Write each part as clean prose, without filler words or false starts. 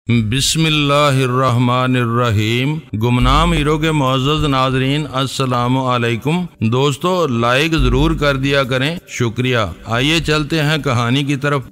बिस्मिल्लाहिर्रहमानिर्रहीम। गुमनाम हीरो के मुअज़्ज़ज़ नाज़रीन, अस्सलामु अलैकुम। दोस्तों, लाइक ज़रूर कर दिया करें, शुक्रिया। आइए चलते हैं कहानी की तरफ।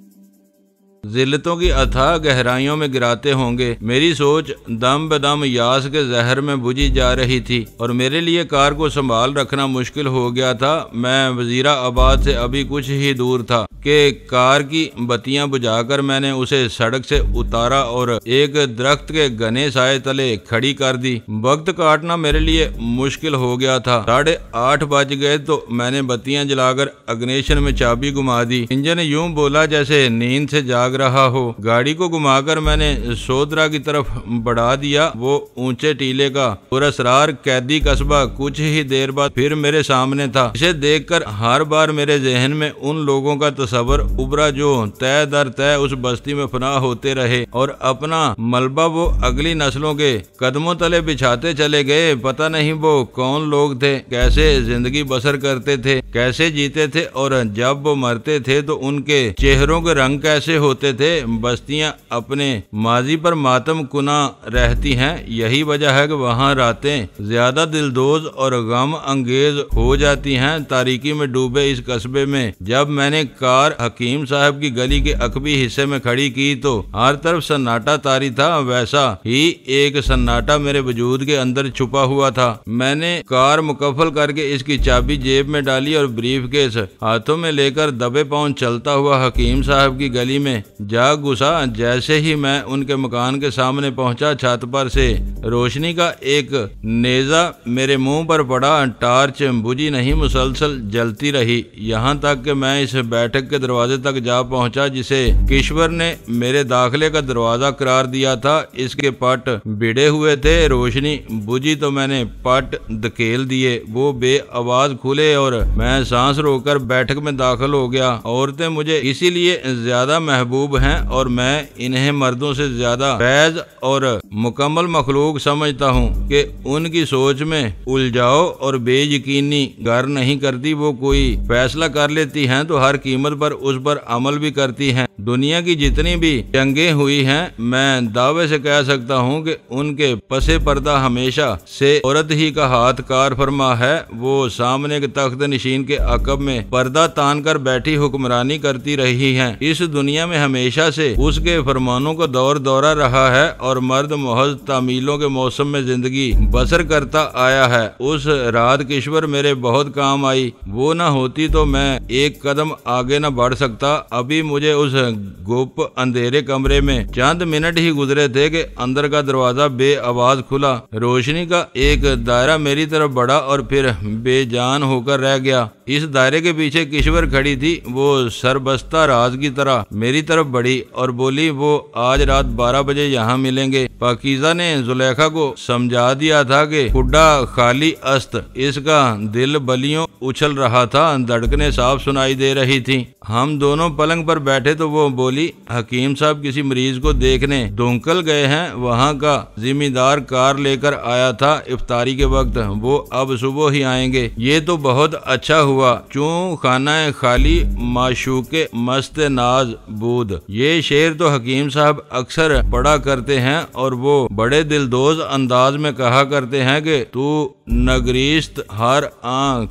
ज़िल्लतों की अथाह गहराइयों में गिराते होंगे, मेरी सोच दम बदम यास के जहर में बुझी जा रही थी और मेरे लिए कार को संभाल रखना मुश्किल हो गया था। मैं वज़ीराबाद से अभी कुछ ही दूर था कि कार की बत्तियां बुझाकर मैंने उसे सड़क से उतारा और एक दरख्त के घने साए तले खड़ी कर दी। वक्त काटना मेरे लिए मुश्किल हो गया था। 8:30 बज गए तो मैंने बत्तियां जलाकर अग्निशन में चाबी घुमा दी। इंजन यूं बोला जैसे नींद से जाग रहा हो। गाड़ी को घुमाकर मैंने सोदरा की तरफ बढ़ा दिया। वो ऊंचे टीले का पुरस्रार कैदी कस्बा कुछ ही देर बाद फिर मेरे सामने था। इसे देखकर हर बार मेरे जहन में उन लोगों का तस्वर उभरा जो तय दर तय उस बस्ती में फना होते रहे और अपना मलबा वो अगली नस्लों के कदमों तले बिछाते चले गए। पता नहीं वो कौन लोग थे, कैसे जिंदगी बसर करते थे, कैसे जीते थे और जब वो मरते थे तो उनके चेहरों के रंग कैसे होते थे। बस्तियां अपने माजी पर मातम कुना रहती हैं। यही वजह है कि वहाँ रातें ज्यादा दिलदोज और गम अंगेज हो जाती हैं। तारीकी में डूबे इस कस्बे में जब मैंने कार हकीम साहब की गली के अकबी हिस्से में खड़ी की तो हर तरफ सन्नाटा तारी था। वैसा ही एक सन्नाटा मेरे वजूद के अंदर छुपा हुआ था। मैंने कार मुकफ्फल करके इसकी चाबी जेब में डाली और ब्रीफकेस हाथों में लेकर दबे पांव चलता हुआ हकीम साहब की गली में जा घुसा। जैसे ही मैं उनके मकान के सामने पहुंचा, छत पर से रोशनी का एक नेजा मेरे मुंह पर पड़ा। टार्च बुझी नहीं, मुसलसल जलती रही, यहाँ तक कि मैं इस बैठक के दरवाजे तक जा पहुंचा जिसे किश्वर ने मेरे दाखिले का दरवाजा करार दिया था। इसके पट भिड़े हुए थे। रोशनी बुझी तो मैंने पट धकेल दिए। वो बेआवाज खुले और मैं सांस रोककर बैठक में दाखिल हो गया। औरतें मुझे इसीलिए ज्यादा महबूब हैं और मैं इन्हें मर्दों से ज्यादा फैज और मुकम्मल मखलूक समझता हूँ कि उनकी सोच में उलझाओ और बेयकीनी गर नहीं करती। वो कोई फैसला कर लेती हैं तो हर कीमत पर उस पर अमल भी करती हैं। दुनिया की जितनी भी जंगें हुई हैं, मैं दावे से कह सकता हूँ कि उनके पसे पर्दा हमेशा से औरत ही का हाथ कार फरमा है। वो सामने के तख्त नशीन के अकब में पर्दा तान कर बैठी हुक्मरानी करती रही हैं। इस दुनिया में हमेशा से उसके फरमानों का दौर दौरा रहा है और मर्द महज तामीलों के मौसम में जिंदगी बसर करता आया है। उस रात किश्वर मेरे बहुत काम आई। वो न होती तो मैं एक कदम आगे न बढ़ सकता। अभी मुझे उस गुप अंधेरे कमरे में चंद मिनट ही गुजरे थे कि अंदर का दरवाजा बेआवाज खुला। रोशनी का एक दायरा मेरी तरफ बढ़ा और फिर बेजान होकर रह गया। इस दायरे के पीछे किश्वर खड़ी थी। वो सरबस्ता राज की तरह मेरी तरफ बढ़ी और बोली, वो आज रात 12 बजे यहाँ मिलेंगे। पाकीज़ा ने जुलेखा को समझा दिया था कि खुड्डा खाली अस्त। इसका दिल बलियों उछल रहा था, धड़कनें साफ सुनाई दे रही थी। हम दोनों पलंग पर बैठे तो वो बोली, हकीम साहब किसी मरीज को देखने दोंकल गए हैं। वहाँ का जिम्मेदार कार लेकर आया था इफ्तारी के वक्त। वो अब सुबह ही आएंगे। ये तो बहुत अच्छा हुआ। चूं खाना खाली माशूके मस्त नाज बूद, ये शेर तो हकीम साहब अक्सर पढ़ा करते हैं और वो बड़े दिलदोज अंदाज में कहा करते हैं कि तू नगरीस्त हर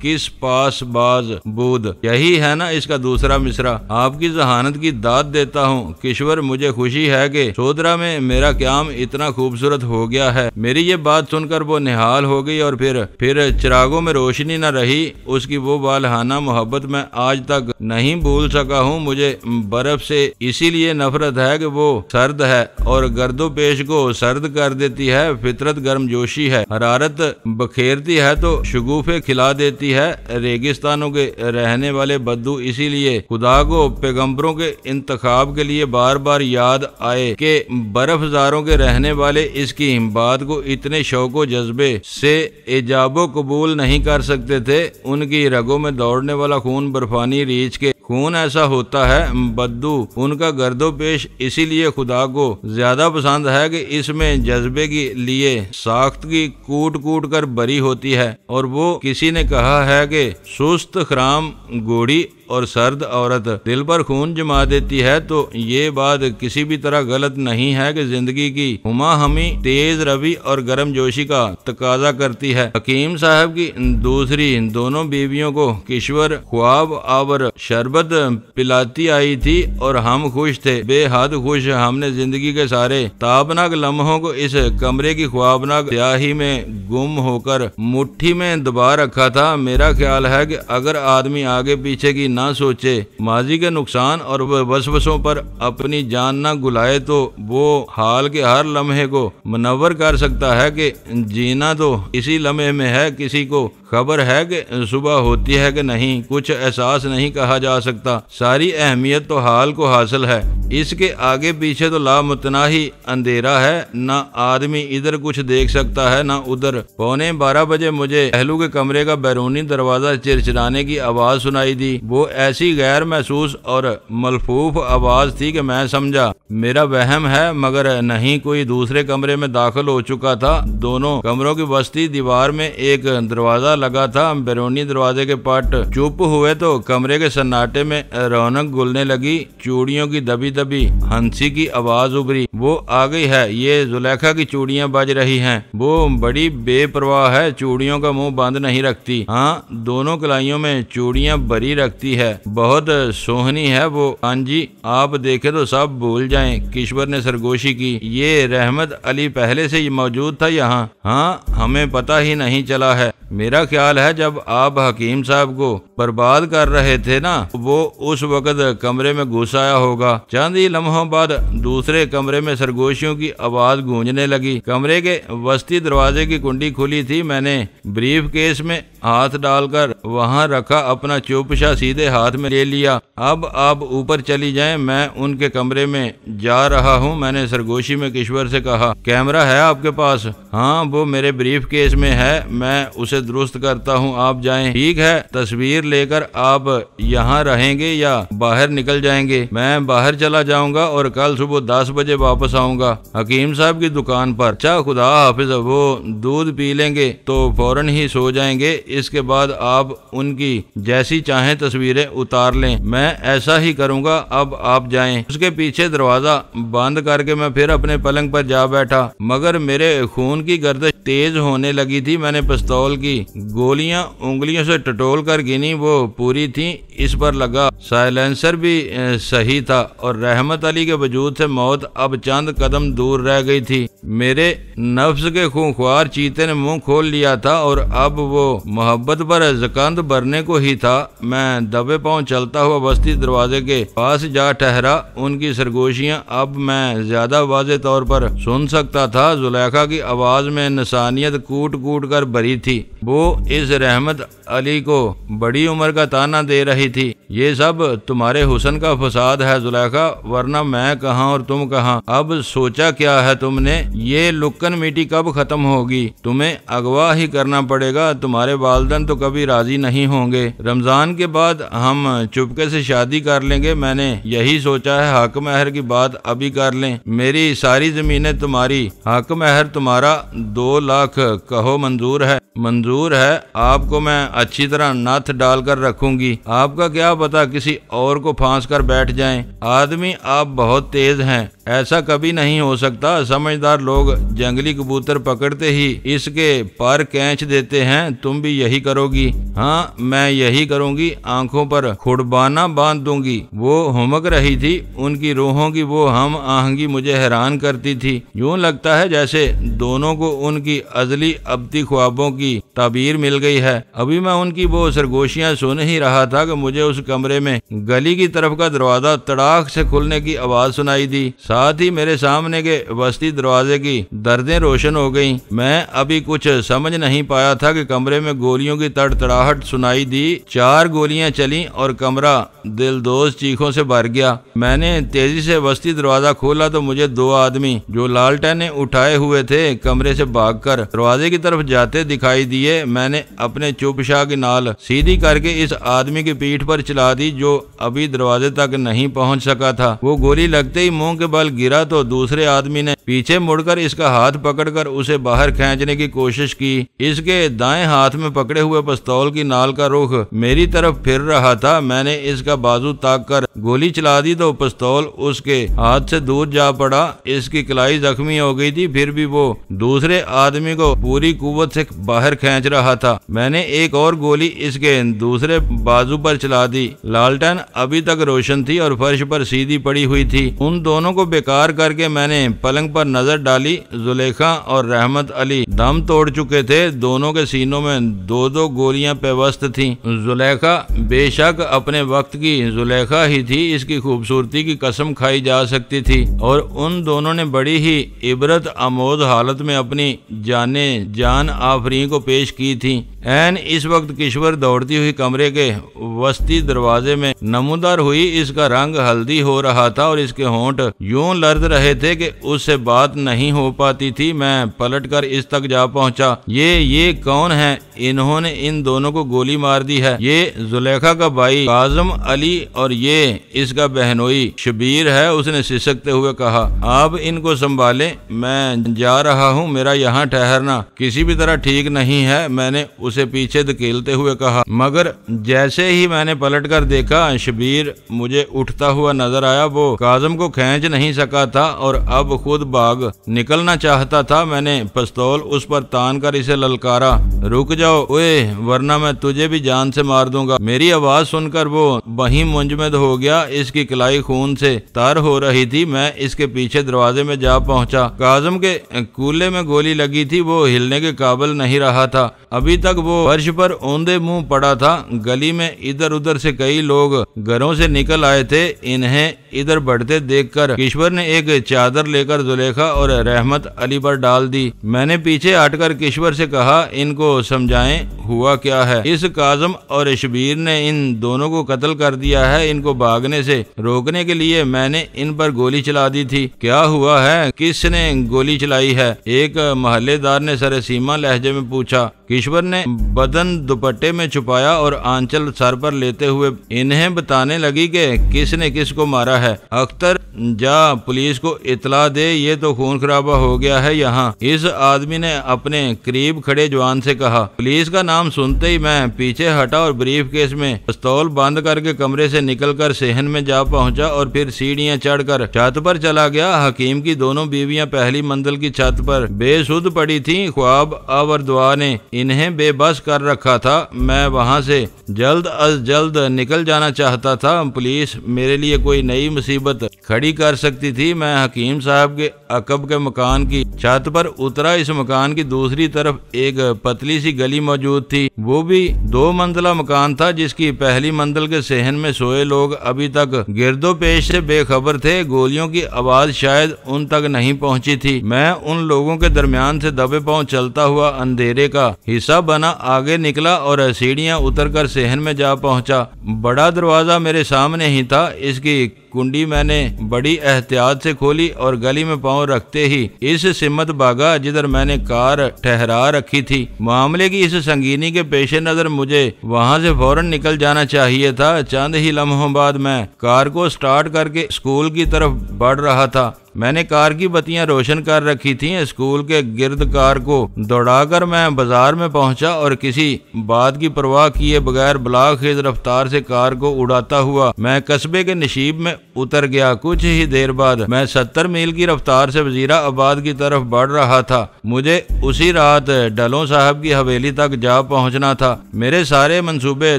किस पास बाज बूद। यही है ना इसका दूसरा मिसरा। आपकी जहानत की दाद देता हूँ किश्वर। मुझे खुशी है कि सोदरा में मेरा क्याम इतना खूबसूरत हो गया है। मेरी ये बात सुनकर वो निहाल हो गई और फिर चिरागों में रोशनी न रही। उसकी वो वालहाना मोहब्बत मैं आज तक नहीं भूल सका हूँ। मुझे बर्फ से इसीलिए नफरत है कि वो सर्द है और गर्दो पेश को सर्द कर देती है। फितरत गर्मजोशी है, हरारत बखेरती है तो शगुफे खिला देती है। रेगिस्तानों के रहने वाले बद्दू इसीलिए खुदा को पैगंबरों के इंतखाब के लिए बार बार याद आए कि बर्फजारों के रहने वाले इसकी बात को इतने शौको जज्बे से इजाबो कबूल नहीं कर सकते थे। उनकी रगों में दौड़ने वाला खून बर्फानी रीछ के खून ऐसा होता है। बद्दू उनका गर्दो पेश इसीलिए खुदा को ज्यादा पसंद है कि इसमें जज्बे के लिए साख्त की कूट कूट कर बरी होती है। और वो किसी ने कहा है कि सुस्त खराम घोड़ी और सर्द औरत दिल पर खून जमा देती है तो ये बात किसी भी तरह गलत नहीं है कि जिंदगी की हुमा हमी तेज रवि और गर्मजोशी का तकाजा करती है। हकीम साहब की दूसरी दोनों बीवियों को किश्वर ख्वाब आवर शरबत पिलाती आई थी और हम खुश थे, बेहद खुश। हमने जिंदगी के सारे ताबनाक लम्हों को इस कमरे की ख्वाबनाक स्याही में गुम होकर मुट्ठी में दबा रखा था। मेरा ख्याल है कि अगर आदमी आगे पीछे की ना सोचे, माजी के नुकसान और वसवसों पर अपनी जान ना गुलाए तो वो हाल के हर लम्हे को मुनव्वर कर सकता है कि जीना तो इसी लम्हे में है। किसी को खबर है कि सुबह होती है कि नहीं, कुछ एहसास नहीं कहा जा सकता। सारी अहमियत तो हाल को हासिल है, इसके आगे पीछे तो लामुतनाही अंधेरा है। ना आदमी इधर कुछ देख सकता है ना उधर। 11:15 बजे मुझे पहलू के कमरे का बैरूनी दरवाजा चिरचिराने की आवाज सुनाई दी। वो ऐसी गैर महसूस और मलफूफ आवाज थी कि मैं समझा मेरा वहम है, मगर नहीं, कोई दूसरे कमरे में दाखिल हो चुका था। दोनों कमरों की वस्ती दीवार में एक दरवाजा लगा था। बैरूनी दरवाजे के पट चुप हुए तो कमरे के सन्नाटे में रौनक घुलने लगी। चूड़ियों की दबी दबी हंसी की आवाज उभरी। वो आ गई है, ये जुलेखा की चूड़ियां बज रही हैं। वो बड़ी बेपरवाह है, चूड़ियों का मुंह बंद नहीं रखती। हाँ, दोनों कलाइयों में चूड़ियां भरी रखती है, बहुत सोहनी है वो। हाँ जी, आप देखे तो सब भूल जाएं। किश्वर ने सरगोशी की। ये रहमत अली पहले से ही मौजूद था यहाँ? हाँ, हमें पता ही नहीं चला है। मेरा ख्याल है जब आप हकीम साहब को बर्बाद कर रहे थे ना, वो उस वक्त कमरे में घुस आया होगा। चंद ही लम्हों बाद दूसरे कमरे में सरगोशियों की आवाज गूंजने लगी। कमरे के वस्ती दरवाजे की कुंडी खुली थी। मैंने ब्रीफ केस में हाथ डालकर वहां रखा, अपना चुपशा सीधे हाथ में ले लिया। अब आप ऊपर चली जाएं, मैं उनके कमरे में जा रहा हूं। मैंने सरगोशी में किश्वर से कहा। कैमरा है आपके पास? हाँ, वो मेरे ब्रीफ केस में है, मैं उसे दुरुस्त करता हूँ, आप जाएं। ठीक है, तस्वीर लेकर आप यहाँ रहेंगे या बाहर निकल जाएंगे? मैं बाहर चला जाऊंगा और कल सुबह 10 बजे वापस आऊंगा हकीम साहब की दुकान पर। अच्छा, खुदा हाफिज। वो दूध पी लेंगे तो फौरन ही सो जाएंगे। इसके बाद आप उनकी जैसी चाहें तस्वीरें उतार लें, मैं ऐसा ही करूंगा। अब आप जाएं। उसके पीछे दरवाजा बंद करके मैं फिर अपने पलंग पर जा बैठा, मगर मेरे खून की गर्दिश तेज होने लगी थी। मैंने पिस्तौल की गोलियां उंगलियों से टटोल कर गिनी, वो पूरी थी। इस पर लगा साइलेंसर भी सही था और रहमत अली के वजूद से मौत अब चंद कदम दूर रह गई थी। मेरे नफ्स के खूंखार चीते ने मुंह खोल लिया था और अब वो मोहब्बत पर जकंद भरने को ही था। मैं दबे पांव चलता हुआ बस्ती दरवाजे के पास जा ठहरा। उनकी सरगोशियां अब मैं ज्यादा वाज़े तौर पर सुन सकता था। जुलेखा की आवाज में इंसानियत कूट कूट कर भरी थी। वो इस रहमत अली को बड़ी उम्र का ताना दे रही थी। ये सब तुम्हारे हुस्न का फसाद है जुलेखा, वरना मैं कहाँ और तुम कहाँ। अब सोचा क्या है तुमने? ये लुक्कन मीटी कब खत्म होगी? तुम्हें अगवा ही करना पड़ेगा। तुम्हारे वालिदैन तो कभी राजी नहीं होंगे। रमजान के बाद हम चुपके से शादी कर लेंगे। मैंने यही सोचा है। हक महर की बात अभी कर लें। मेरी सारी जमीनें तुम्हारी, हक महर तुम्हारा। 2 लाख कहो मंजूर है? मंजूर है। आपको मैं अच्छी तरह नथ डालकर रखूंगी। आपका क्या पता किसी और को फांस कर बैठ जाएं। आदमी आप बहुत तेज हैं, ऐसा कभी नहीं हो सकता। समझदार लोग जंगली कबूतर पकड़ते ही इसके पर खींच देते हैं। तुम भी यही करोगी? हाँ, मैं यही करूंगी। आंखों पर खुड़बाना बांध दूंगी। वो हुमक रही थी। उनकी रूहों की वो हम आहंगी मुझे हैरान करती थी। यूं लगता है जैसे दोनों को उनकी अजली अबदी ख्वाबों की ताबीर मिल गई है। अभी मैं उनकी वो सरगोशियां सुन ही रहा था कि मुझे उस कमरे में गली की तरफ का दरवाजा तड़ाक से खुलने की आवाज सुनाई दी। साथ ही मेरे सामने के वस्ती दरवाजे की दर्दें रोशन हो गईं। मैं अभी कुछ समझ नहीं पाया था कि कमरे में गोलियों की तड़तड़ाहट सुनाई दी। 4 गोलियां चलीं और कमरा दिलदोज चीखों से भर गया। मैंने तेजी से वस्ती दरवाजा खोला तो मुझे 2 आदमी जो लालटेनें उठाए हुए थे कमरे से भागकर दरवाजे की तरफ जाते दिखाई दिए। मैंने अपने चुपशाह की नाल सीधी करके इस आदमी की पीठ पर चला दी जो अभी दरवाजे तक नहीं पहुंच सका था। वो गोली लगते ही मुंह के बल गिरा तो दूसरे आदमी ने पीछे मुड़कर इसका हाथ पकड़कर उसे बाहर खींचने की कोशिश की। इसके दाएं हाथ में पकड़े हुए पिस्तौल की नाल का रुख मेरी तरफ फिर रहा था। मैंने इसका बाजू ताक कर गोली चला दी तो पिस्तौल उसके हाथ से दूर जा पड़ा। इसकी कलाई जख्मी हो गई थी, फिर भी वो दूसरे आदमी को पूरी कुव्वत से बाहर खींच रहा था। मैंने एक और गोली इसके दूसरे बाजू पर चला दी। लालटेन अभी तक रोशन थी और फर्श पर सीधी पड़ी हुई थी। उन दोनों को बेकार करके मैंने पलंग पर नजर डाली। जुलेखा और रहमत अली दम तोड़ चुके थे। दोनों के सीनों में दो दो गोलियां पेवस्त थीं। जुलेखा बेशक अपने वक्त की जुलेखा ही थी, इसकी खूबसूरती की कसम खाई जा सकती थी और उन दोनों ने बड़ी ही इबरत आमोद हालत में अपनी जान आफरी को पेश की थी। ऐन इस वक्त किश्वर दौड़ती हुई कमरे के वस्ती दरवाजे में नमूदार हुई। इसका रंग हल्दी हो रहा था और इसके होंठ यूं लर्द रहे थे कि उससे बात नहीं हो पाती थी। मैं पलटकर इस तक जा पहुंचा। ये कौन है? इन्होंने इन दोनों को गोली मार दी है। ये जुलेखा का भाई काजम अली और ये इसका बहनोई शबीर है, उसने सिसकते हुए कहा। आप इनको संभालें, मैं जा रहा हूँ। मेरा यहाँ ठहरना किसी भी तरह ठीक नहीं है, मैंने उसे पीछे धकेलते हुए कहा। मगर जैसे ही मैंने पलटकर देखा, शबीर मुझे उठता हुआ नजर आया। वो काजम को खींच नहीं सका था और अब खुद भाग निकलना चाहता था। मैंने पिस्तौल उस पर तान कर इसे ललकारा। रुक जाओ ओए, वरना मैं तुझे भी जान से मार दूंगा। मेरी आवाज सुनकर वो वहीं मुंजमद हो गया। इसकी कलाई खून से तर हो रही थी। मैं इसके पीछे दरवाजे में जा पहुंचा। काजम के कूल्हे में गोली लगी थी, वो हिलने के काबिल नहीं रहा था। अभी तक वो फर्श पर औंधे मुंह पड़ा था। गली में इधर उधर से कई लोग घरों से निकल आए थे। इन्हें इधर बढ़ते देखकर किश्वर ने एक चादर लेकर जुलेखा और रहमत अली पर डाल दी। मैंने पीछे हटकर किश्वर से कहा, इनको समझाएं हुआ क्या है। इस काजम और शबीर ने इन दोनों को कत्ल कर दिया है। इनको भागने से रोकने के लिए मैंने इन पर गोली चला दी थी। क्या हुआ है? किसने गोली चलाई है? एक महल्लेदार ने सरसीमा लहजे में पूछा। किश्वर ने बदन दुपट्टे में छुपाया और आंचल सर पर लेते हुए इन्हें बताने लगी कि किसने किसको मारा है। अख्तर, जा पुलिस को इतला दे, ये तो खून खराबा हो गया है यहाँ। इस आदमी ने अपने करीब खड़े जवान से कहा। पुलिस का नाम सुनते ही मैं पीछे हटा और ब्रीफ केस में पिस्तौल बंद करके कमरे से निकलकर सेहन में जा पहुंचा और फिर सीढ़ियां चढ़कर छत पर चला गया। हकीम की दोनों बीवियां पहली मंजिल की छत पर बेसुध पड़ी थीं। ख्वाब आवर दुआ ने इन्हें बेबस कर रखा था। मैं वहां से जल्द अज जल्द निकल जाना चाहता था। पुलिस मेरे लिए कोई नई मुसीबत खड़ी कर सकती थी। मैं हकीम साहब के अकब के मकान की छत पर उतरा। इस मकान की दूसरी तरफ एक पतली सी गली मौजूद थी। वो भी 2 मंजिला मकान था, जिसकी पहली मंजिल के सेहन में सोए लोग अभी तक गिरदो पेश से बेखबर थे। गोलियों की आवाज शायद उन तक नहीं पहुंची थी। मैं उन लोगों के दरमियान से दबे पांव चलता हुआ अंधेरे का हिस्सा बना आगे निकला और सीढ़ियां उतरकर सेहन में जा पहुंचा। बड़ा दरवाजा मेरे सामने ही था। इसकी कुंडी मैंने बड़ी एहतियात से खोली और गली में पांव रखते ही इस सिमत भागा जिधर मैंने कार ठहरा रखी थी। मामले की इस संगीनी के पेश नजर मुझे वहां से फौरन निकल जाना चाहिए था। चंद ही लम्हों बाद मैं कार को स्टार्ट करके स्कूल की तरफ बढ़ रहा था। मैंने कार की बत्तियां रोशन कर रखी थीं। स्कूल के गिर्द कार को दौड़ाकर मैं बाजार में पहुंचा और किसी बात की परवाह किए बगैर ब्लाखेज रफ्तार से कार को उड़ाता हुआ मैं कस्बे के नशीब में उतर गया। कुछ ही देर बाद मैं 70 मील की रफ्तार से वजीरा आबाद की तरफ बढ़ रहा था। मुझे उसी रात डलों साहब की हवेली तक जा पहुंचना था। मेरे सारे मंसूबे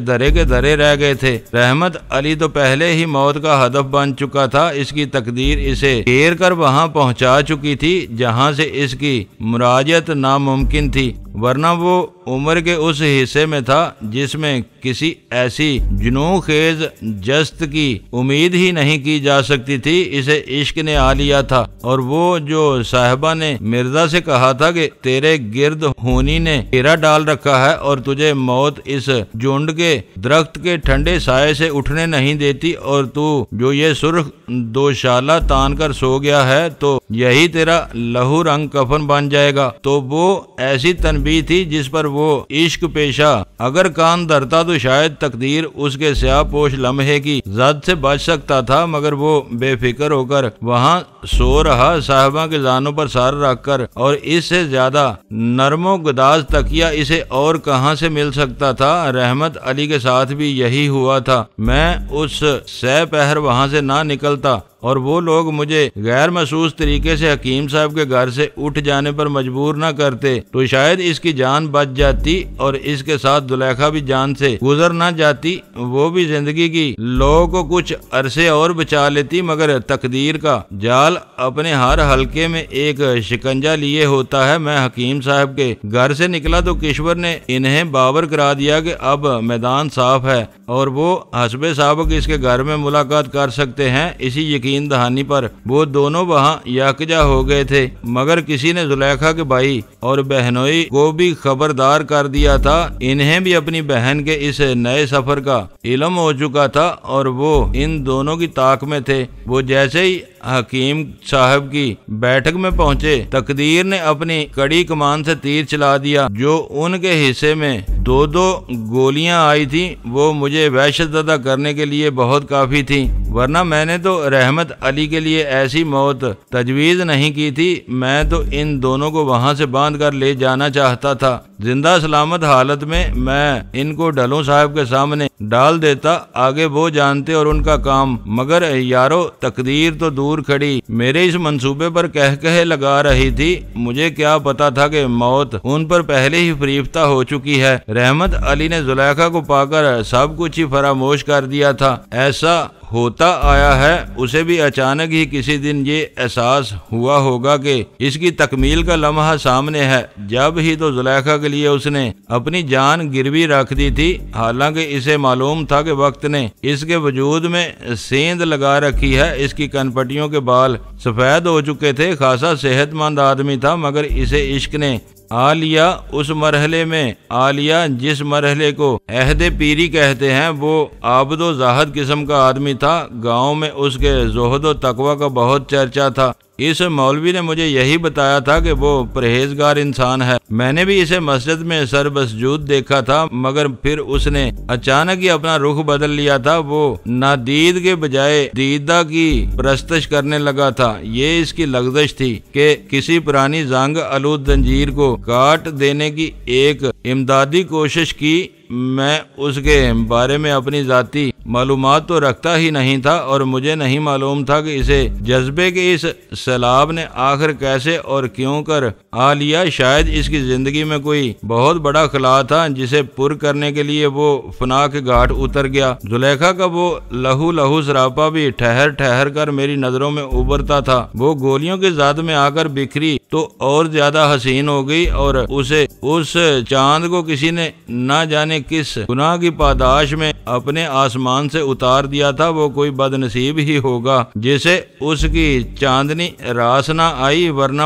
धरे के धरे रह गए थे। रहमत अली तो पहले ही मौत का हदफ बन चुका था। इसकी तकदीर इसे घेर कर वहां पहुंचा चुकी थी जहां से इसकी मुराजत नामुमकिन थी, वरना वो उम्र के उस हिस्से में था जिसमें किसी ऐसी जुनूखेज जस्त की उम्मीद ही नहीं की जा सकती थी। इसे इश्क ने आ लिया था और वो जो साहिबा ने मिर्जा से कहा था कि तेरे गिर्द होनी ने घेरा डाल रखा है और तुझे मौत इस झुंड के दरख्त के ठंडे साये से उठने नहीं देती और तू जो ये सुर्ख दोशाला तान कर सो गया है तो यही तेरा लहू रंग कफन बन जाएगा। तो वो ऐसी तनबीह थी जिस पर वो इश्क पेशा अगर कान धरता तो शायद तकदीर उसके स्याहपोश लम्हे की जद से बच सकता था, मगर वो बेफिक्र होकर वहाँ सो रहा, साहबा के जानों पर सर रखकर, और इससे ज्यादा नरमो गदाज तकिया इसे और कहाँ से मिल सकता था। रहमत अली के साथ भी यही हुआ था। मैं उस सह पहर वहाँ से ना निकलता और वो लोग मुझे गैर महसूस तरीके से हकीम साहब के घर से उठ जाने पर मजबूर न करते तो शायद इसकी जान बच जाती और इसके साथ जुलेखा भी जान से गुजर न जाती। वो भी जिंदगी की लोगों को कुछ अरसे और बचा लेती, मगर तकदीर का जाल अपने हर हलके में एक शिकंजा लिए होता है। मैं हकीम साहब के घर से निकला तो किश्वर ने इन्हें बावर करा दिया कि अब मैदान साफ है और वो हसबे साहब इसके घर में मुलाकात कर सकते हैं। इसी यकीन दहानी पर वो दोनों वहाँ यकजा हो गए थे, मगर किसी ने जुलेखा के भाई और बहनोई को भी खबरदार कर दिया था। इन्हें भी अपनी बहन के इस नए सफर का इल्म हो चुका था और वो इन दोनों की ताक में थे। वो जैसे ही हकीम साहब की बैठक में पहुंचे, तकदीर ने अपनी कड़ी कमान से तीर चला दिया। जो उनके हिस्से में दो दो गोलियां आई थी वो मुझे वहशतज़दा करने के लिए बहुत काफी थी, वरना मैंने तो रहमत अली के लिए ऐसी मौत तजवीज नहीं की थी। मैं तो इन दोनों को वहां से बांध कर ले जाना चाहता था। जिंदा सलामत हालत में मैं इनको ढलों साहब के सामने डाल देता, आगे वो जानते और उनका काम। मगर यारो, तकदीर तो दूर खड़ी मेरे इस मंसूबे पर कह लगा रही थी। मुझे क्या पता था कि मौत उन पर पहले ही फरीफ्ता हो चुकी है। रहमत अली ने जुलेखा को पाकर सब कुछ ही फरामोश कर दिया था। ऐसा होता आया है, उसे भी अचानक ही किसी दिन ये एहसास हुआ होगा कि इसकी तकमील का लम्हा सामने है। जब ही तो जुलेखा के लिए उसने अपनी जान गिरवी रख दी थी, हालांकि इसे मालूम था कि वक्त ने इसके वजूद में सेंध लगा रखी है। इसकी कनपटियों के बाल सफेद हो चुके थे, खासा सेहतमंद आदमी था, मगर इसे इश्क ने आ लिया। उस मरहले में आ लिया जिस मरहले को अहदे पीरी कहते हैं। वो आबदो जाहद किस्म का आदमी था। गांव में उसके जोहदो तकवा का बहुत चर्चा था। इस मौलवी ने मुझे यही बताया था कि वो परहेजगार इंसान है। मैंने भी इसे मस्जिद में सरबसजूद देखा था, मगर फिर उसने अचानक ही अपना रुख बदल लिया था। वो नादीद के बजाय दीदा की परस्तश करने लगा था। ये इसकी लगदश थी कि किसी पुरानी जंग आलूद जंजीर को काट देने की एक इमदादी कोशिश की। मैं उसके बारे में अपनी जाती मालूमात तो रखता ही नहीं था और मुझे नहीं मालूम था कि इसे जज्बे के इस सैलाब ने आखिर कैसे और क्यों कर आ लिया। शायद इसकी जिंदगी में कोई बहुत बड़ा खला था जिसे पुर करने के लिए वो फना के घाट उतर गया। जुलेखा का वो लहू लहू सरापा भी ठहर ठहर कर मेरी नजरों में उभरता था। वो गोलियों के जाद में आकर बिखरी तो और ज्यादा हसीन हो गई और उसे उस चांद को किसी ने न जाने किस गुनाह की पादाश में अपने आसमान से उतार दिया था। वो कोई बदनसीब ही होगा जिसे उसकी चांदनी रास ना आई, वरना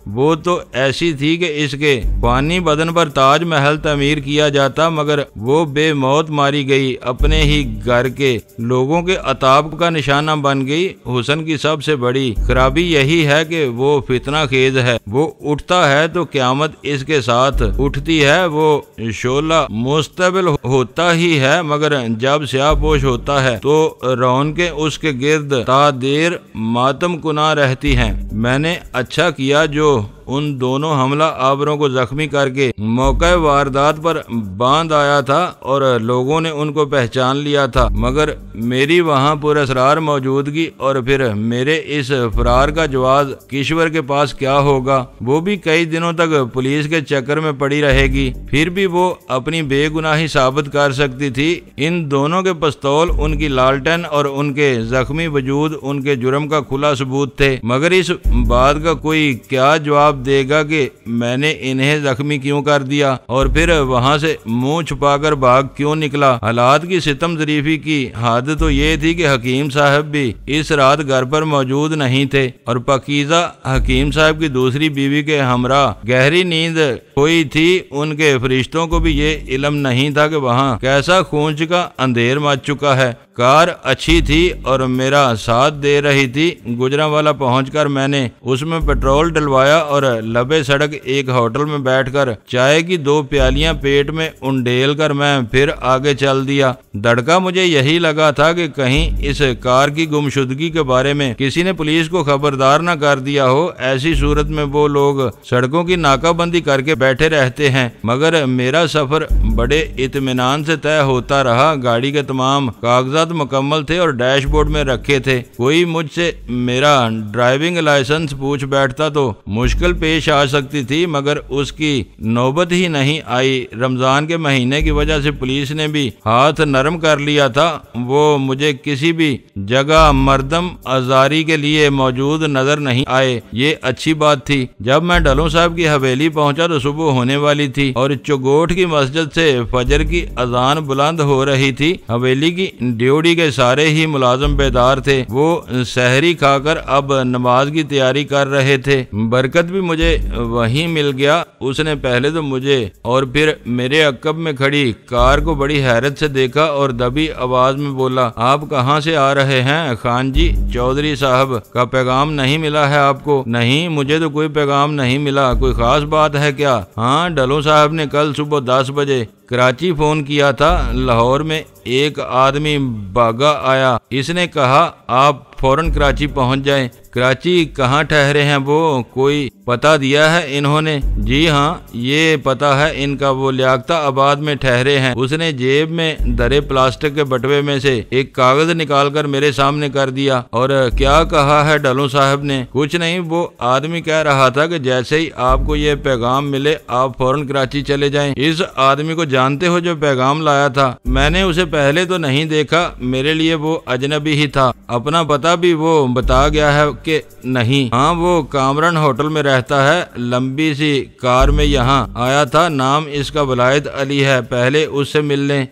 वो तो ऐसी थी कि इसके पानी बदन पर ताज महल तमीर किया जाता, मगर वो बेमौत मारी गई। अपने ही घर के लोगों के अताब का निशाना बन गई। हुस्न की सबसे बड़ी खराबी यही है कि वो फितना खेज है। वो उठता है तो क़यामत इसके साथ उठती है। वो शोला मुस्तबिल होता ही है, मगर जब स्याहपोश होता है तो रौनकें उसके गिर्द ता देर मातम कुना रहती हैं। मैंने अच्छा किया जो उन दोनों हमला आवरों को जख्मी करके मौके वारदात पर बांध आया था और लोगों ने उनको पहचान लिया था, मगर मेरी वहां पुरअसरार मौजूदगी और फिर मेरे इस फरार का जवाब किश्वर के पास क्या होगा। वो भी कई दिनों तक पुलिस के चक्कर में पड़ी रहेगी, फिर भी वो अपनी बेगुनाही साबित कर सकती थी। इन दोनों के पिस्तौल, उनकी लालटेन और उनके जख्मी वजूद उनके जुर्म का खुला सबूत थे, मगर इस बात का कोई क्या जवाब देगा कि मैंने इन्हें जख्मी क्यों कर दिया और फिर वहां से मुंह छुपाकर भाग क्यों निकला। हालात की सितम जरीफी की हद तो ये थी कि हकीम साहब भी इस रात घर पर मौजूद नहीं थे और पकीजा हकीम साहब की दूसरी बीवी के हमरा गहरी नींद हुई थी। उनके फरिश्तों को भी ये इल्म नहीं था कि वहाँ कैसा खूंच का अंधेर मच चुका है। कार अच्छी थी और मेरा साथ दे रही थी। गुजरांवाला पहुंचकर मैंने उसमें पेट्रोल डलवाया और लबे सड़क एक होटल में बैठकर चाय की 2 प्यालियां पेट में उंडेल कर मैं फिर आगे चल दिया। धड़का मुझे यही लगा था कि कहीं इस कार की गुमशुदगी के बारे में किसी ने पुलिस को खबरदार न कर दिया हो। ऐसी सूरत में वो लोग सड़कों की नाकाबंदी करके बैठे रहते हैं। मगर मेरा सफर बड़े इत्मीनान से तय होता रहा। गाड़ी के तमाम कागजात मुकम्मल थे और डैशबोर्ड में रखे थे। कोई मुझसे मेरा ड्राइविंग लाइसेंस पूछ बैठता तो मुश्किल पेश आ सकती थी, मगर उसकी नौबत ही नहीं आई। रमजान के महीने की वजह से पुलिस ने भी हाथ नरम कर लिया था। वो मुझे किसी भी जगह मर्दम आजारी के लिए मौजूद नजर नहीं आए। ये अच्छी बात थी। जब मैं डलों साहब की हवेली पहुंचा तो सुबह होने वाली थी और चौगोठ की मस्जिद से फजर की अजान बुलंद हो रही थी। हवेली की ड्यूटी के सारे ही मुलाजिम बेदार थे। वो सहरी खाकर अब नमाज की तैयारी कर रहे थे। बरकत भी मुझे वहीं मिल गया। उसने पहले तो मुझे और फिर मेरे अक्कब में खड़ी कार को बड़ी हैरत से देखा और दबी आवाज में बोला, आप कहाँ से आ रहे हैं? खान जी, चौधरी साहब का पैगाम नहीं मिला है आपको? नहीं, मुझे तो कोई पैगाम नहीं मिला। कोई खास बात है क्या? हाँ, डलो साहब ने कल सुबह 10 बजे कराची फोन किया था। लाहौर में एक आदमी भागा आया। इसने कहा आप फौरन कराची पहुंच जाएं। कराची कहाँ ठहरे हैं वो? कोई पता दिया है इन्होंने? जी हाँ, ये पता है इनका। वो लियाकता आबाद में ठहरे हैं। उसने जेब में धरे प्लास्टिक के बटवे में से एक कागज निकालकर मेरे सामने कर दिया। और क्या कहा है डलो साहब ने? कुछ नहीं, वो आदमी कह रहा था कि जैसे ही आपको ये पैगाम मिले आप फौरन कराची चले जाएं। इस आदमी को जानते हो जो पैगाम लाया था? मैंने उसे पहले तो नहीं देखा, मेरे लिए वो अजनबी ही था। अपना पता भी वो बता गया है कि नहीं? हाँ, वो कामरन होटल में रहता है। लंबी सी कार में यहाँ आया था। नाम इसका वलायत अली है। पहले उससे मिल लें।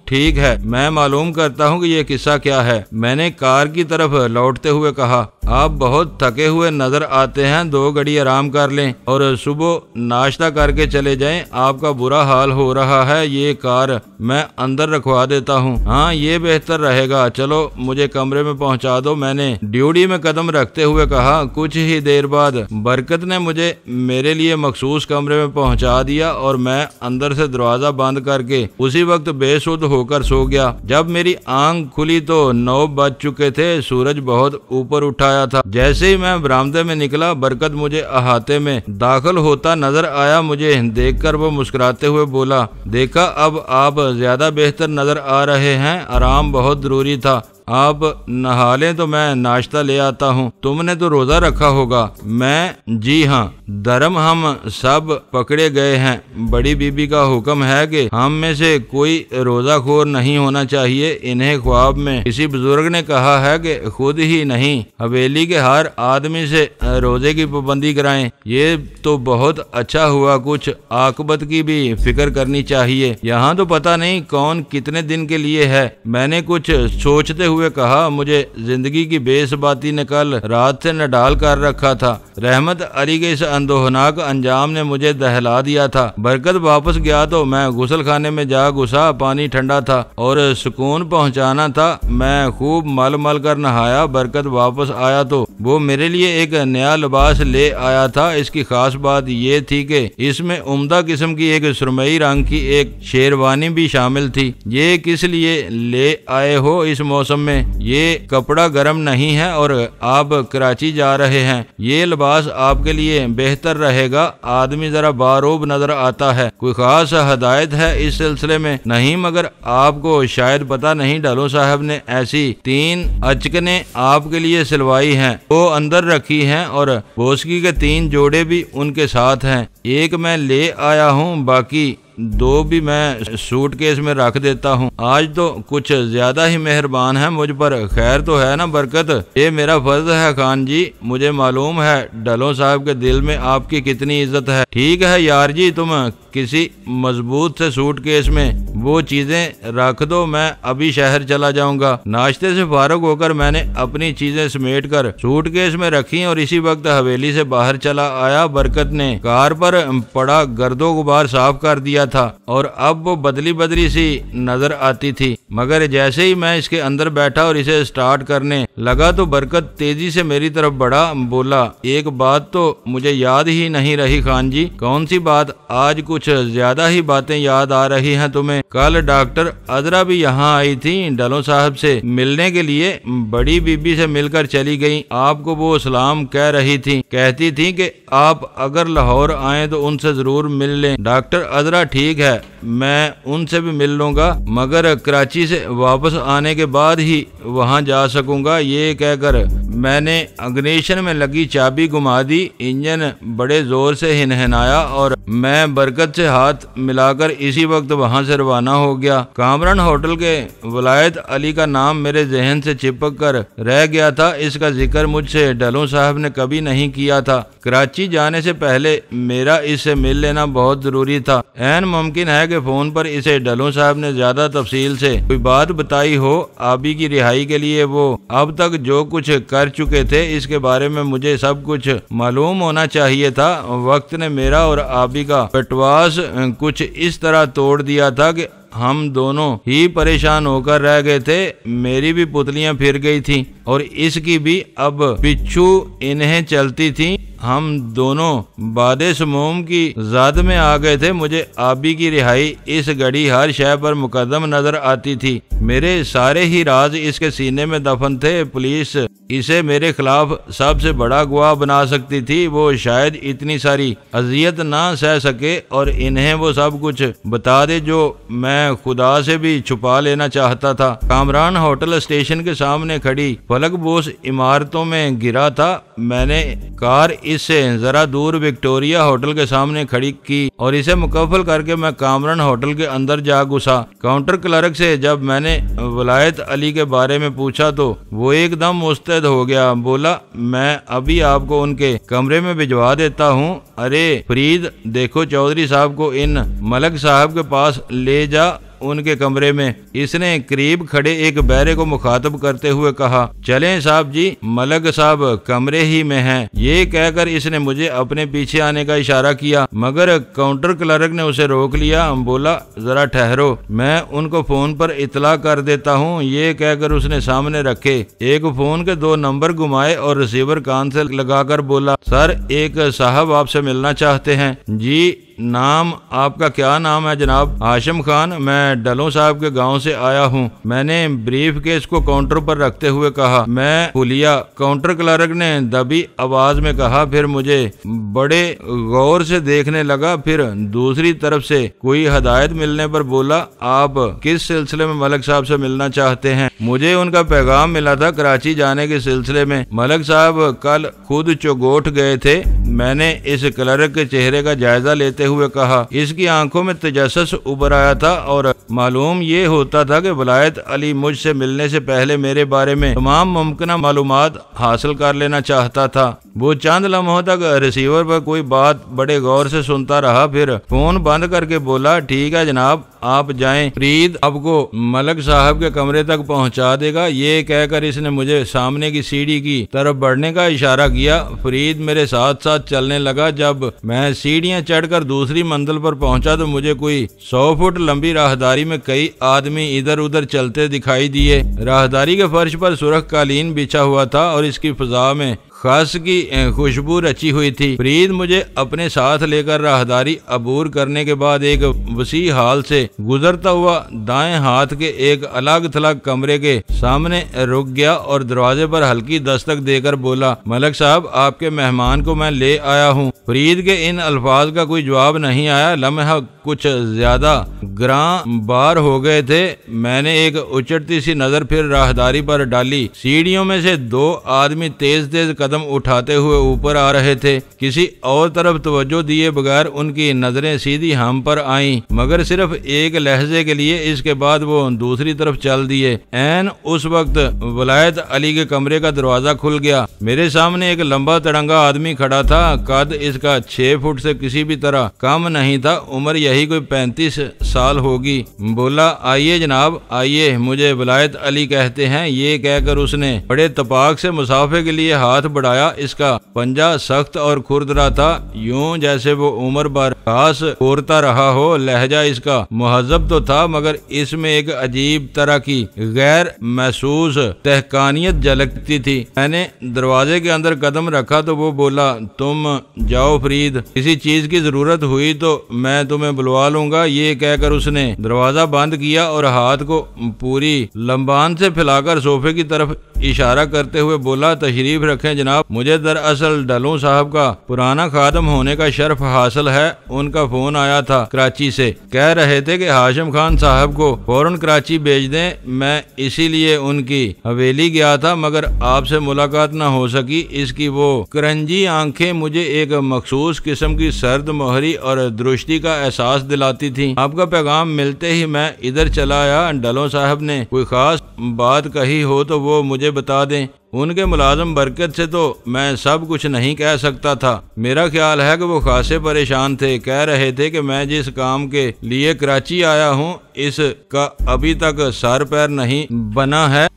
ठीक है, मैं मालूम करता हूँ कि ये किस्सा क्या है। मैंने कार की तरफ लौटते हुए कहा, आप बहुत थके हुए नजर आते हैं, 2 घड़ी आराम कर लें और सुबह नाश्ता करके चले जाएं। आपका बुरा हाल हो रहा है। ये कार मैं अंदर रखवा देता हूँ। हाँ, ये बेहतर रहेगा। चलो मुझे कमरे में पहुँचा दो। मैंने ड्यूटी में कदम रखते हुए कहा। कुछ ही देर बाद बरकत ने मुझे मेरे लिए मखसूस कमरे में पहुँचा दिया और मैं अंदर से दरवाजा बंद करके उसी वक्त बेसुध होकर सो गया। जब मेरी आंख खुली तो 9 बज चुके थे। सूरज बहुत ऊपर उठाया था। जैसे ही मैं बरामदे में निकला, बरकत मुझे अहाते में दाखिल होता नजर आया। मुझे देखकर वो मुस्कुराते हुए बोला, देखा अब आप ज्यादा बेहतर नजर आ रहे हैं। आराम बहुत जरूरी था। आप नहा लें तो मैं नाश्ता ले आता हूँ। तुमने तो रोजा रखा होगा? मैं, जी हाँ, धर्म हम सब पकड़े गए हैं। बड़ी बीबी का हुक्म है कि हम में से कोई रोजाखोर नहीं होना चाहिए। इन्हें ख्वाब में किसी बुजुर्ग ने कहा है कि खुद ही नहीं, हवेली के हर आदमी से रोजे की पाबंदी कराएं। ये तो बहुत अच्छा हुआ। कुछ आकबत की भी फिक्र करनी चाहिए। यहाँ तो पता नहीं कौन कितने दिन के लिए है। मैंने कुछ सोचते हुए कहा, मुझे जिंदगी की बेसबाती ने कल रात से नडाल कर रखा था। रहमत अली के इस अंदोहनाक अंजाम ने मुझे दहला दिया था। बरकत वापस गया तो मैं गुसल खाने में जा घुसा। पानी ठंडा था और सुकून पहुंचाना था। मैं खूब मल मल कर नहाया। बरकत वापस आया तो वो मेरे लिए एक नया लिबास ले आया था। इसकी खास बात ये थी कि इसमें उम्दा किस्म की एक सुरमई रंग की एक शेरवानी भी शामिल थी। ये किस लिए ले आए हो इस मौसम में? ये कपड़ा गर्म नहीं है और आप कराची जा रहे हैं। ये लिबास आपके लिए बेहतर रहेगा। आदमी जरा बारोब नजर आता है। कोई खास हदायत है इस सिलसिले में? नहीं, मगर आपको शायद पता नहीं, डलो साहब ने ऐसी 3 अचकने आपके लिए सिलवाई हैं। वो अंदर रखी हैं और बोसकी के 3 जोड़े भी उनके साथ हैं। एक मैं ले आया हूँ, बाकी 2 भी मैं सूटकेस में रख देता हूँ। आज तो कुछ ज्यादा ही मेहरबान है मुझ पर। खैर तो है ना बरकत? ये मेरा फर्ज है खान जी। मुझे मालूम है डलो साहब के दिल में आपकी कितनी इज्जत है। ठीक है यार जी, तुम किसी मजबूत से सूटकेस में वो चीजें रख दो। मैं अभी शहर चला जाऊंगा। नाश्ते से फारुग होकर मैंने अपनी चीजें समेट कर सूटकेस में रखी और इसी वक्त हवेली से बाहर चला आया। बरकत ने कार पर पड़ा गर्दो गुबार साफ कर दिया था और अब वो बदली बदली सी नजर आती थी। मगर जैसे ही मैं इसके अंदर बैठा और इसे स्टार्ट करने लगा तो बरकत तेजी से मेरी तरफ बढ़ा। बोला, एक बात तो मुझे याद ही नहीं रही खान जी। कौन सी बात? आज कुछ ज्यादा ही बातें याद आ रही हैं तुम्हें। कल डॉक्टर अजरा भी यहाँ आई थी डलो साहब से मिलने के लिए, बड़ी बीबी से मिलकर चली गई। आपको वो सलाम कह रही थी, कहती थी कि आप अगर लाहौर आए तो उनसे जरूर मिल लें। डॉक्टर अजरा ठीक है, मैं उनसे भी मिल लूंगा, मगर कराची से वापस आने के बाद ही वहां जा सकूंगा। ये कहकर मैंने इग्निशन में लगी चाबी घुमा दी। इंजन बड़े जोर से हिनहिनाया और मैं बरकत से हाथ मिलाकर इसी वक्त वहां से रवाना हो गया। कामरान होटल के वलायत अली का नाम मेरे जहन से चिपक कर रह गया था। इसका जिक्र मुझसे डलो साहब ने कभी नहीं किया था। कराची जाने से पहले मेरा इससे मिल लेना बहुत जरूरी था। ऐन मुमकिन है कि फोन पर इसे डलो साहब ने ज्यादा तफसील से कोई बात बताई हो। आबी की रिहाई के लिए वो अब तक जो कुछ कर चुके थे इसके बारे में मुझे सब कुछ मालूम होना चाहिए था। वक्त ने मेरा और आबी का पटवास कुछ इस तरह तोड़ दिया था कि हम दोनों ही परेशान होकर रह गए थे। मेरी भी पुतलियां फिर गई थी और इसकी भी अब पिछू इन्हें चलती थी। हम दोनों बादे समूम की ज़ाद में आ गए थे। मुझे आबी की रिहाई इस घड़ी हर शय पर मुकद्दम नजर आती थी। मेरे सारे ही राज इसके सीने में दफन थे। पुलिस इसे मेरे खिलाफ सबसे बड़ा गवाह बना सकती थी। वो शायद इतनी सारी अजियत ना सह सके और इन्हें वो सब कुछ बता दे जो मैं खुदा से भी छुपा लेना चाहता था। कामरान होटल स्टेशन के सामने खड़ी फलक बोस इमारतों में गिरा था। मैंने कार इससे जरा दूर विक्टोरिया होटल के सामने खड़ी की और इसे मुकम्मल करके मैं कामरान होटल के अंदर जा घुसा। काउंटर क्लर्क से जब मैंने वलायत अली के बारे में पूछा तो वो एकदम मुस्तैद हो गया। बोला, मैं अभी आपको उनके कमरे में भिजवा देता हूँ। अरे फरीद, देखो चौधरी साहब को इन मलक साहब के पास ले जा, उनके कमरे में। इसने करीब खड़े एक बहरे को मुखातब करते हुए कहा, चलें साहब जी, मलक साहब कमरे ही में हैं। ये कहकर इसने मुझे अपने पीछे आने का इशारा किया, मगर काउंटर क्लर्क ने उसे रोक लिया। बोला, जरा ठहरो, मैं उनको फोन पर इतला कर देता हूँ। ये कहकर उसने सामने रखे एक फोन के 2 नंबर घुमाए और रिसीवर कान से लगाकर बोला, सर एक साहब आपसे मिलना चाहते हैं। जी, नाम आपका क्या नाम है जनाब? हाशिम खान, मैं डलो साहब के गांव से आया हूं। मैंने ब्रीफ केस को काउंटर पर रखते हुए कहा, मैं पुलिया। काउंटर क्लर्क ने दबी आवाज में कहा, फिर मुझे बड़े गौर से देखने लगा। फिर दूसरी तरफ से कोई हदायत मिलने पर बोला, आप किस सिलसिले में मलक साहब से मिलना चाहते हैं? मुझे उनका पैगाम मिला था कराची जाने के सिलसिले में। मलक साहब कल खुद चौगोट गए थे। मैंने इस क्लर्क के चेहरे का जायजा लेते हुए कहा, इसकी आंखों में तजस्सुस उभर आया था और मालूम ये होता था कि वलायत अली मुझसे मिलने से पहले मेरे बारे में तमाम मुमकिन मालूमात हासिल कर लेना चाहता था। वो चंद लम्हों तक रिसीवर पर कोई बात बड़े गौर से सुनता रहा, फिर फोन बंद करके बोला, ठीक है जनाब, आप जाएं, फरीद आपको मलक साहब के कमरे तक पहुंचा देगा। ये कहकर इसने मुझे सामने की सीढ़ी की तरफ बढ़ने का इशारा किया। फरीद मेरे साथ साथ चलने लगा। जब मैं सीढ़ियां चढ़कर दूसरी मंजिल पर पहुंचा तो मुझे कोई 100 फुट लंबी राहदारी में कई आदमी इधर उधर चलते दिखाई दिए। राहदारी के फर्श पर सुर्ख कालीन बिछा हुआ था और इसकी फिजा में खास की खुशबू रची हुई थी। फरीद मुझे अपने साथ लेकर राहदारी अबूर करने के बाद एक वसी हाल से गुजरता हुआ दाएं हाथ के एक अलग थलग कमरे के सामने रुक गया और दरवाजे पर हल्की दस्तक देकर बोला, मलक साहब आपके मेहमान को मैं ले आया हूँ। फरीद के इन अल्फाज का कोई जवाब नहीं आया। लम्हा कुछ ज्यादा ग्रां बार हो गए थे। मैंने एक उचटती सी नजर फिर राहदारी पर डाली। सीढ़ियों में से 2 आदमी तेज तेज कदम उठाते हुए ऊपर आ रहे थे। किसी और तरफ तवज्जो दिए बगैर उनकी नजरें सीधी हम पर आईं, मगर सिर्फ एक लहजे के लिए। इसके बाद वो दूसरी तरफ चल दिए। ऐन उस वक्त वलायत अली के कमरे का दरवाजा खुल गया। मेरे सामने एक लंबा तड़ंगा आदमी खड़ा था। कद इसका 6 फुट से किसी भी तरह कम नहीं था। उम्र यही कोई 35 साल होगी। बोला, आइए जनाब आइए, मुझे वलायत अली कहते हैं। ये कहकर उसने बड़े तपाक से मुसाफे के लिए हाथ बढ़ाया। इसका पंजा सख्त और खुरदरा था, यूं जैसे वो उम्र भर खास कोरता रहा हो। लहजा इसका मुहज़्ज़ब तो था, मगर इसमें एक अजीब तरह की गैर महसूस तहकानियत झलकती थी। मैंने दरवाजे के अंदर कदम रखा तो वो बोला, तुम जाओ फरीद, किसी चीज की जरूरत हुई तो मैं तुम्हें बुलवा लूंगा। ये कहकर उसने दरवाजा बंद किया और हाथ को पूरी लंबान से फैलाकर सोफे की तरफ इशारा करते हुए बोला, तशरीफ रखें जनाब। मुझे दरअसल डलों साहब का पुराना खादम होने का शर्फ हासिल है। उनका फोन आया था कराची से, कह रहे थे कि हाशिम खान साहब को फौरन कराची भेज दें। मैं इसीलिए उनकी हवेली गया था, मगर आपसे मुलाकात न हो सकी। इसकी वो करंजी आंखें मुझे एक मखसूस किस्म की सर्द मोहरी और दृष्टि का एहसास दिलाती थी। आपका पैगाम मिलते ही मैं इधर चला आया। डलों साहब ने कोई खास बात कही हो तो वो मुझे बता दें। उनके मुलाजम बरकत से तो मैं सब कुछ नहीं कह सकता था। मेरा ख्याल है कि वो खासे परेशान थे। कह रहे थे कि मैं जिस काम के लिए कराची आया हूँ इसका अभी तक सर पैर नहीं बना है।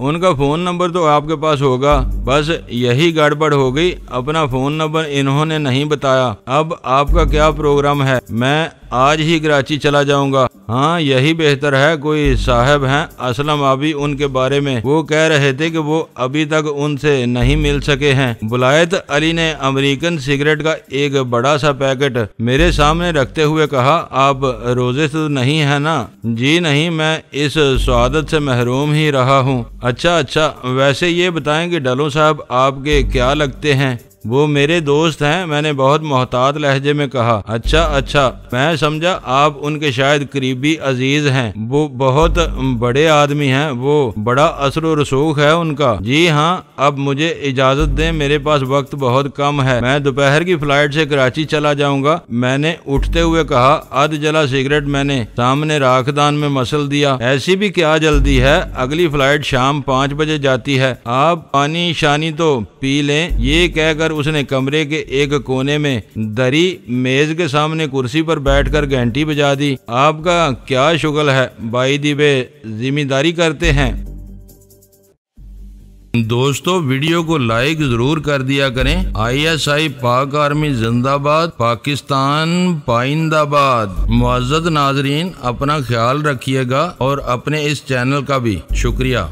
उनका फोन नंबर तो आपके पास होगा, बस यही गड़बड़ हो गई। अपना फोन नंबर इन्होंने नहीं बताया। अब आपका क्या प्रोग्राम है? मैं आज ही कराची चला जाऊंगा। हाँ, यही बेहतर है। कोई साहब हैं असलम आबी, उनके बारे में वो कह रहे थे कि वो अभी तक उनसे नहीं मिल सके हैं। बुलायत अली ने अमेरिकन सिगरेट का एक बड़ा सा पैकेट मेरे सामने रखते हुए कहा, आप रोजे तो नहीं है ना? जी नहीं, मैं इस स्वादत से महरूम ही रहा हूँ। अच्छा, वैसे ये बताएं कि डलों साहब आपके क्या लगते हैं? वो मेरे दोस्त हैं, मैंने बहुत मोहतात लहजे में कहा। अच्छा, मैं समझा आप उनके शायद करीबी अजीज हैं। वो बहुत बड़े आदमी हैं, वो बड़ा असर व रसूख है उनका। जी हाँ, अब मुझे इजाजत दें, मेरे पास वक्त बहुत कम है। मैं दोपहर की फ्लाइट से कराची चला जाऊंगा। मैंने उठते हुए कहा। अध जला सिगरेट मैंने सामने राखदान में मसल दिया। ऐसी भी क्या जल्दी है, अगली फ्लाइट शाम 5 बजे जाती है। आप पानी शानी तो पी लें। ये कहकर उसने कमरे के एक कोने में दरी मेज के सामने कुर्सी पर बैठकर घंटी बजा दी। आपका क्या शुगल है? बाई दी वे जिम्मेदारी करते हैं। दोस्तों, वीडियो को लाइक जरूर कर दिया करें। ISI पाक आर्मी जिंदाबाद, पाकिस्तान पाइंदाबाद। मुअज़्ज़ज़ नाज़रीन, अपना ख्याल रखिएगा और अपने इस चैनल का भी शुक्रिया।